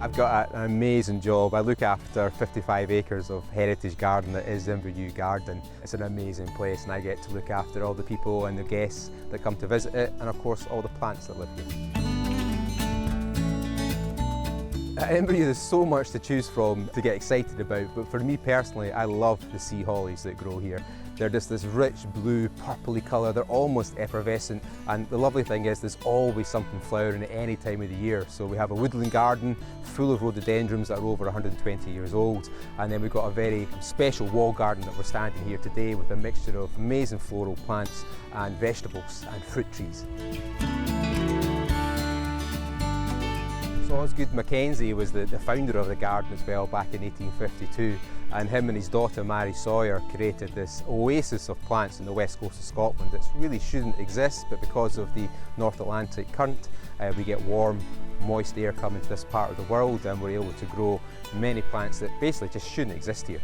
I've got an amazing job. I look after 55 acres of heritage garden that is Inverewe Garden. It's an amazing place and I get to look after all the people and the guests that come to visit it and of course all the plants that live here. At Inverewe there's so much to choose from to get excited about, but for me personally I love the sea hollies that grow here. They're just this rich blue, purpley colour, they're almost effervescent, and the lovely thing is there's always something flowering at any time of the year. So we have a woodland garden full of rhododendrons that are over 120 years old, and then we've got a very special wall garden that we're standing here today with a mixture of amazing floral plants and vegetables and fruit trees. So Osgood Mackenzie was the founder of the garden as well back in 1852, and him and his daughter Mary Sawyer created this oasis of plants in the west coast of Scotland that really shouldn't exist, but because of the North Atlantic current we get warm, moist air coming to this part of the world and we're able to grow many plants that basically just shouldn't exist here.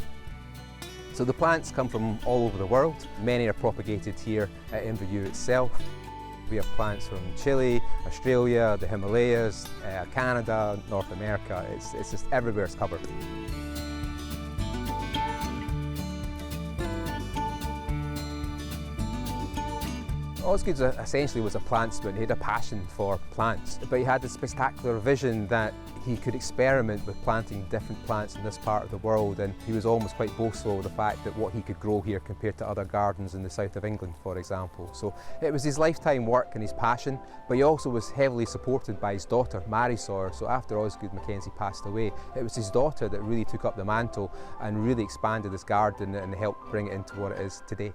So the plants come from all over the world. Many are propagated here at Inverewe itself. We have plants from Chile, Australia, the Himalayas, Canada, North America. It's just everywhere it's covered. Osgood essentially was a plant student. He had a passion for plants, but he had this spectacular vision that he could experiment with planting different plants in this part of the world, and he was almost quite boastful of the fact that what he could grow here compared to other gardens in the south of England, for example. So it was his lifetime work and his passion, but he also was heavily supported by his daughter, Mary Sawyer. So after Osgood Mackenzie passed away, it was his daughter that really took up the mantle and really expanded this garden and helped bring it into what it is today.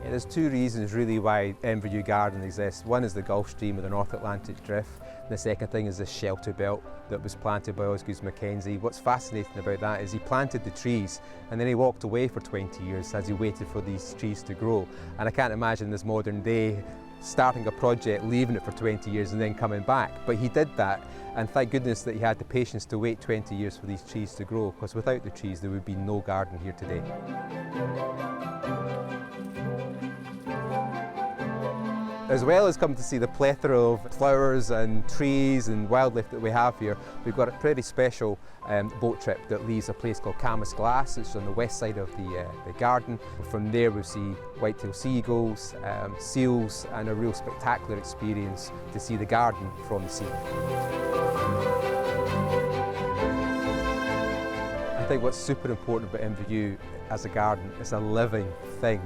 There's two reasons really why Inverewe Garden exists. One is the Gulf Stream and the North Atlantic Drift. And the second thing is this shelter belt that was planted by Osgood Mackenzie. What's fascinating about that is he planted the trees and then he walked away for 20 years as he waited for these trees to grow. And I can't imagine this modern day starting a project, leaving it for 20 years and then coming back. But he did that, and thank goodness that he had the patience to wait 20 years for these trees to grow, because without the trees there would be no garden here today. As well as come to see the plethora of flowers and trees and wildlife that we have here, we've got a pretty special boat trip that leaves a place called Camas Glass. It's on the west side of the garden. From there we see white-tailed seagulls, seals, and a real spectacular experience to see the garden from the sea. I think what's super important about Inverewe as a garden is a living thing.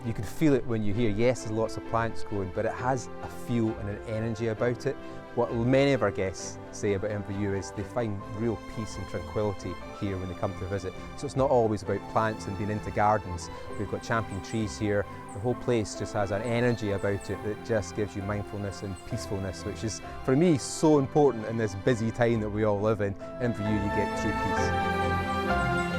You can feel it when you're here. Yes, there's lots of plants growing, but it has a feel and an energy about it. What many of our guests say about Inverewe is they find real peace and tranquility here when they come to visit. So it's not always about plants and being into gardens. We've got champion trees here. The whole place just has an energy about it that just gives you mindfulness and peacefulness, which is, for me, so important in this busy time that we all live in. Inverewe, you get true peace.